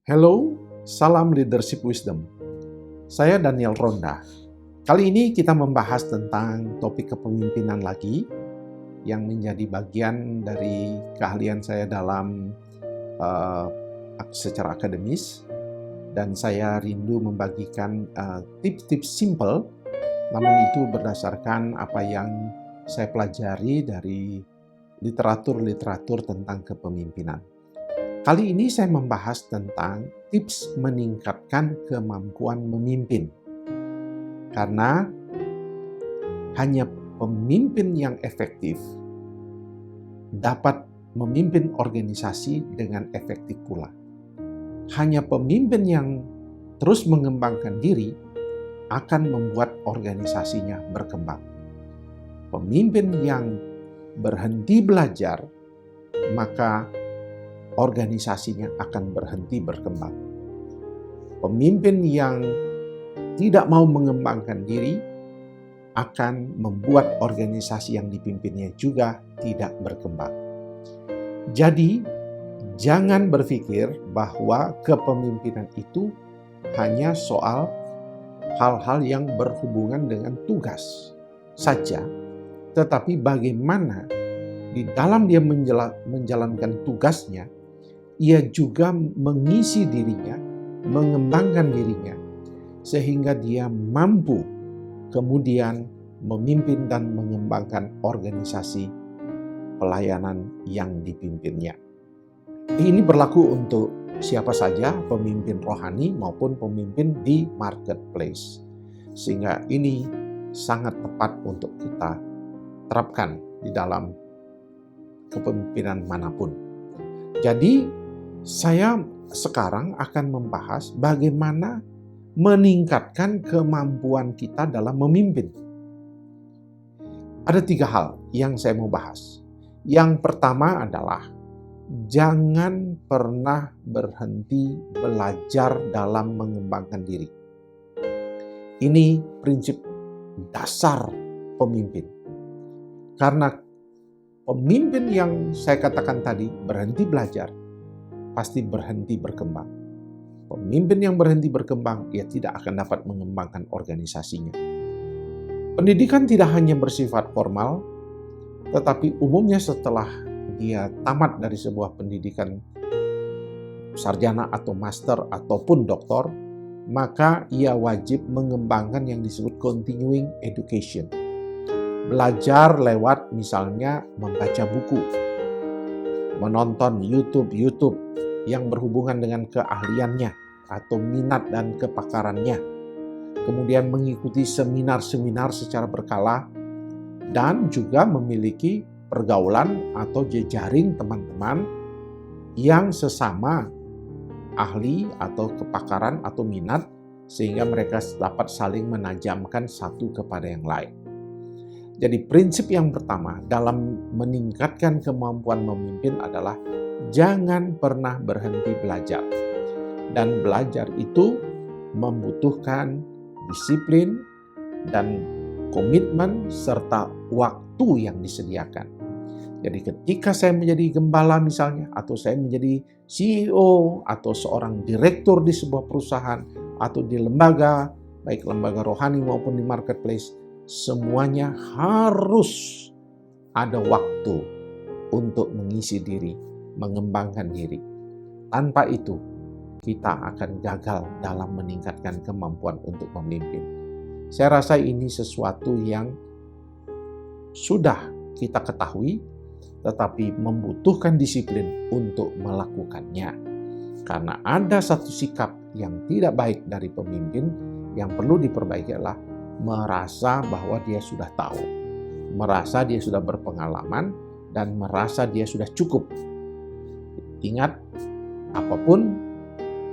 Hello, salam leadership wisdom. Saya Daniel Ronda. Kali ini kita membahas tentang topik kepemimpinan lagi yang menjadi bagian dari keahlian saya dalam secara akademis, dan saya rindu membagikan tips-tips simple, namun itu berdasarkan apa yang saya pelajari dari literatur tentang kepemimpinan. Kali ini saya membahas tentang tips meningkatkan kemampuan memimpin. Karena hanya pemimpin yang efektif dapat memimpin organisasi dengan efektif pula. Hanya pemimpin yang terus mengembangkan diri akan membuat organisasinya berkembang. Pemimpin yang berhenti belajar, maka organisasinya akan berhenti berkembang. Pemimpin yang tidak mau mengembangkan diri akan membuat organisasi yang dipimpinnya juga tidak berkembang. Jadi, jangan berpikir bahwa kepemimpinan itu hanya soal hal-hal yang berhubungan dengan tugas saja, tetapi bagaimana di dalam dia menjalankan tugasnya, ia juga mengisi dirinya, mengembangkan dirinya, sehingga dia mampu kemudian memimpin dan mengembangkan organisasi pelayanan yang dipimpinnya. Ini berlaku untuk siapa saja, pemimpin rohani maupun pemimpin di marketplace. Sehingga ini sangat tepat untuk kita terapkan di dalam kepemimpinan manapun. Jadi, saya sekarang akan membahas bagaimana meningkatkan kemampuan kita dalam memimpin. Ada 3 hal yang saya mau bahas. Yang pertama adalah jangan pernah berhenti belajar dalam mengembangkan diri. Ini prinsip dasar pemimpin. Karena pemimpin yang saya katakan tadi berhenti belajar, pasti berhenti berkembang. Pemimpin yang berhenti berkembang, ia tidak akan dapat mengembangkan organisasinya. Pendidikan tidak hanya bersifat formal, tetapi umumnya setelah dia tamat dari sebuah pendidikan sarjana atau master ataupun doktor, maka ia wajib mengembangkan yang disebut continuing education. Belajar lewat misalnya membaca buku, menonton YouTube yang berhubungan dengan keahliannya atau minat dan kepakarannya. Kemudian mengikuti seminar-seminar secara berkala dan juga memiliki pergaulan atau jejaring teman-teman yang sesama ahli atau kepakaran atau minat, sehingga mereka dapat saling menajamkan satu kepada yang lain. Jadi prinsip yang pertama dalam meningkatkan kemampuan memimpin adalah jangan pernah berhenti belajar. Dan belajar itu membutuhkan disiplin dan komitmen serta waktu yang disediakan. Jadi ketika saya menjadi gembala misalnya, atau saya menjadi CEO, atau seorang direktur di sebuah perusahaan, atau di lembaga, baik lembaga rohani maupun di marketplace, semuanya harus ada waktu untuk mengisi diri, mengembangkan diri. Tanpa itu, kita akan gagal dalam meningkatkan kemampuan untuk memimpin. Saya rasa ini sesuatu yang sudah kita ketahui, tetapi membutuhkan disiplin untuk melakukannya. Karena ada satu sikap yang tidak baik dari pemimpin yang perlu diperbaiki adalah merasa bahwa dia sudah tahu, merasa dia sudah berpengalaman, dan merasa dia sudah cukup. Ingat, apapun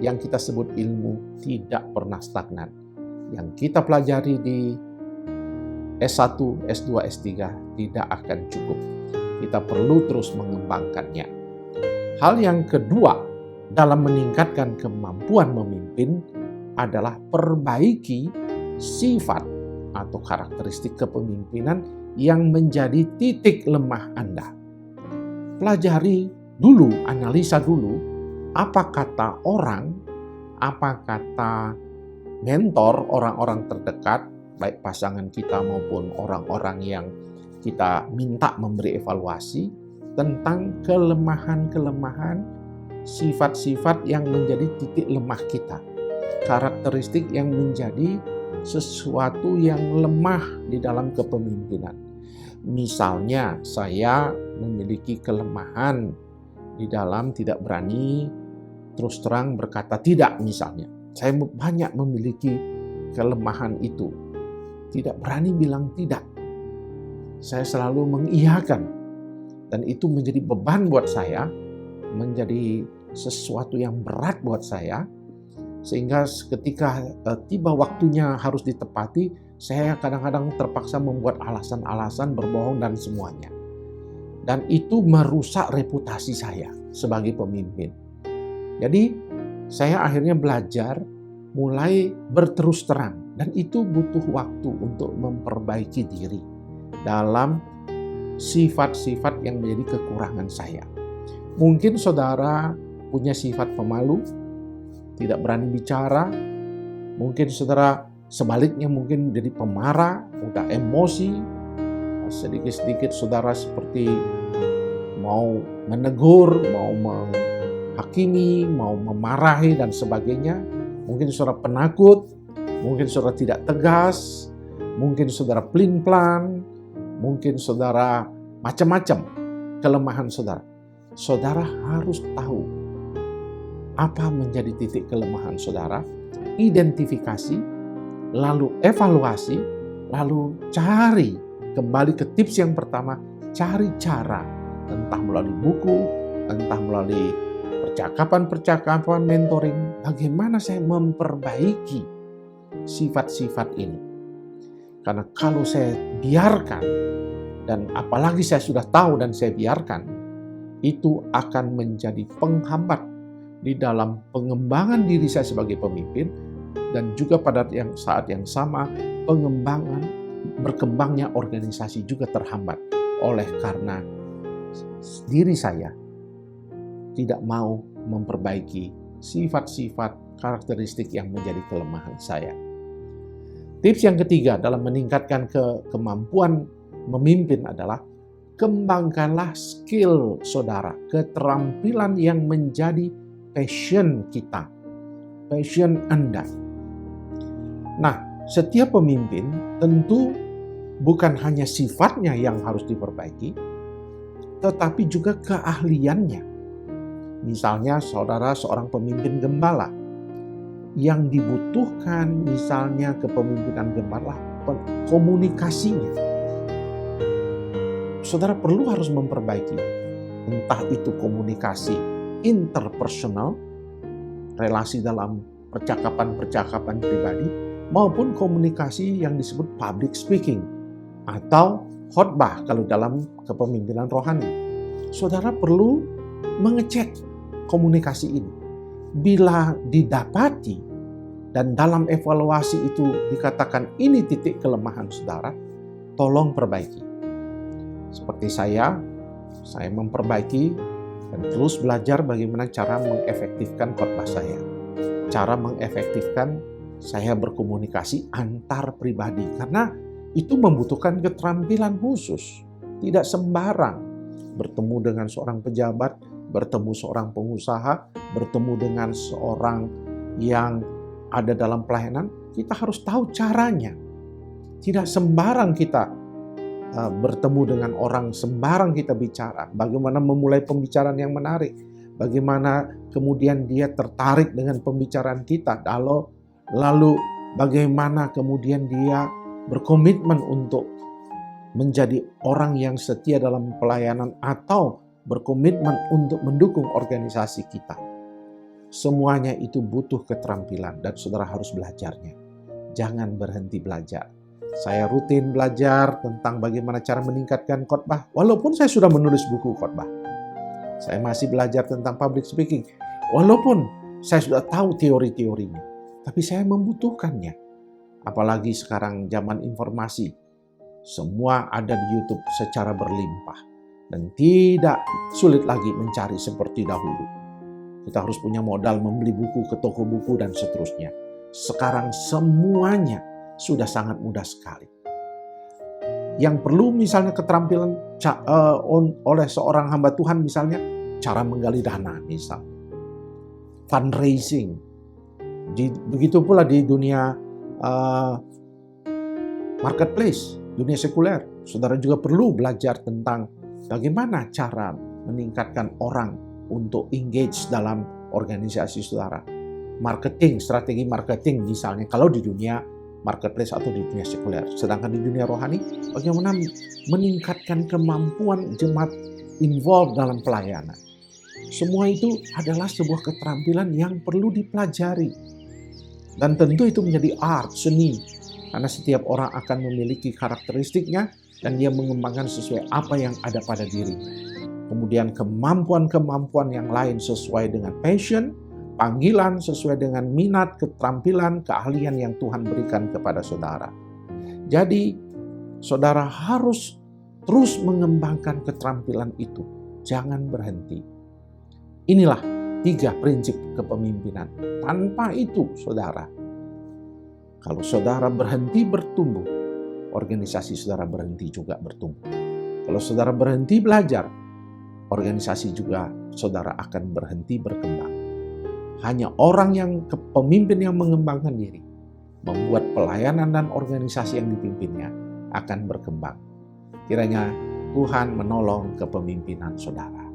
yang kita sebut ilmu tidak pernah stagnan. Yang kita pelajari di S1, S2, S3 tidak akan cukup. Kita perlu terus mengembangkannya. Hal yang kedua dalam meningkatkan kemampuan memimpin adalah perbaiki sifat atau karakteristik kepemimpinan yang menjadi titik lemah Anda. Pelajari dulu, analisa dulu Apa kata orang, apa kata mentor, orang-orang terdekat, baik pasangan kita maupun orang-orang yang kita minta memberi evaluasi tentang kelemahan-kelemahan, sifat-sifat yang menjadi titik lemah kita, karakteristik yang menjadi sesuatu yang lemah di dalam kepemimpinan. Misalnya, saya memiliki kelemahan di dalam tidak berani terus terang berkata tidak misalnya. Saya banyak memiliki kelemahan itu. Tidak berani bilang tidak. Saya selalu mengiyakan. Dan itu menjadi beban buat saya, menjadi sesuatu yang berat buat saya. Sehingga ketika tiba waktunya harus ditepati, saya kadang-kadang terpaksa membuat alasan-alasan, berbohong dan semuanya. Dan itu merusak reputasi saya sebagai pemimpin. Jadi saya akhirnya belajar mulai berterus terang. Dan itu butuh waktu untuk memperbaiki diri dalam sifat-sifat yang menjadi kekurangan saya. Mungkin saudara punya sifat pemalu, tidak berani bicara. Mungkin saudara sebaliknya mungkin jadi pemarah, mudah emosi. Sedikit-sedikit saudara seperti mau menegur, mau menghakimi, mau memarahi dan sebagainya. Mungkin saudara penakut, mungkin saudara tidak tegas, mungkin saudara pelin-pelan, mungkin saudara macam-macam kelemahan saudara. Saudara harus tahu apa menjadi titik kelemahan saudara, identifikasi, lalu evaluasi, lalu cari kembali ke tips yang pertama, cari cara, entah melalui buku, entah melalui percakapan-percakapan mentoring, bagaimana saya memperbaiki sifat-sifat ini. Karena kalau saya biarkan, dan apalagi saya sudah tahu dan saya biarkan, itu akan menjadi penghambat di dalam pengembangan diri saya sebagai pemimpin, dan juga pada saat yang sama berkembangnya organisasi juga terhambat oleh karena diri saya tidak mau memperbaiki sifat-sifat karakteristik yang menjadi kelemahan saya. Tips yang ketiga dalam meningkatkan kemampuan memimpin adalah kembangkanlah skill saudara, keterampilan yang menjadi passion kita, passion Anda. Nah, setiap pemimpin tentu bukan hanya sifatnya yang harus diperbaiki, tetapi juga keahliannya. Misalnya saudara seorang pemimpin gembala, yang dibutuhkan misalnya kepemimpinan gembala, komunikasinya. Saudara perlu harus memperbaiki, entah itu komunikasi interpersonal, relasi dalam percakapan-percakapan pribadi, maupun komunikasi yang disebut public speaking atau khotbah kalau dalam kepemimpinan rohani. Saudara perlu mengecek komunikasi ini. Bila didapati dan dalam evaluasi itu dikatakan ini titik kelemahan saudara, tolong perbaiki. Seperti saya memperbaiki dan terus belajar bagaimana cara mengefektifkan khotbah saya. Cara mengefektifkan saya berkomunikasi antar pribadi, karena itu membutuhkan keterampilan khusus. Tidak sembarang bertemu dengan seorang pejabat, bertemu seorang pengusaha, bertemu dengan seorang yang ada dalam pelayanan, kita harus tahu caranya. Tidak sembarang kita bertemu dengan orang, sembarang kita bicara. Bagaimana memulai pembicaraan yang menarik, bagaimana kemudian dia tertarik dengan pembicaraan kita, lalu bagaimana kemudian dia berkomitmen untuk menjadi orang yang setia dalam pelayanan atau berkomitmen untuk mendukung organisasi kita. Semuanya itu butuh keterampilan dan saudara harus belajarnya. Jangan berhenti belajar. Saya rutin belajar tentang bagaimana cara meningkatkan khotbah, walaupun saya sudah menulis buku khotbah. Saya masih belajar tentang public speaking, walaupun saya sudah tahu teori-teorinya. Tapi saya membutuhkannya. Apalagi sekarang zaman informasi. Semua ada di YouTube secara berlimpah. Dan tidak sulit lagi mencari seperti dahulu. Kita harus punya modal membeli buku ke toko buku dan seterusnya. Sekarang semuanya sudah sangat mudah sekali. Yang perlu misalnya keterampilan oleh seorang hamba Tuhan, misalnya cara menggali dana, misalnya fundraising. Begitu pula di dunia marketplace, dunia sekuler. Saudara juga perlu belajar tentang bagaimana cara meningkatkan orang untuk engage dalam organisasi saudara. Marketing, strategi marketing misalnya kalau di dunia marketplace atau di dunia sekuler. Sedangkan di dunia rohani, bagaimana meningkatkan kemampuan jemaat involved dalam pelayanan. Semua itu adalah sebuah keterampilan yang perlu dipelajari. Dan tentu itu menjadi art, seni. Karena setiap orang akan memiliki karakteristiknya dan dia mengembangkan sesuai apa yang ada pada dirinya. Kemudian kemampuan-kemampuan yang lain sesuai dengan passion, panggilan, sesuai dengan minat, keterampilan, keahlian yang Tuhan berikan kepada saudara. Jadi, saudara harus terus mengembangkan keterampilan itu. Jangan berhenti. Inilah 3 prinsip kepemimpinan. Tanpa itu, saudara, kalau saudara berhenti bertumbuh, organisasi saudara berhenti juga bertumbuh. Kalau saudara berhenti belajar, organisasi juga saudara akan berhenti berkembang. Hanya orang yang pemimpin yang mengembangkan diri, membuat pelayanan dan organisasi yang dipimpinnya akan berkembang. Kiranya Tuhan menolong kepemimpinan saudara.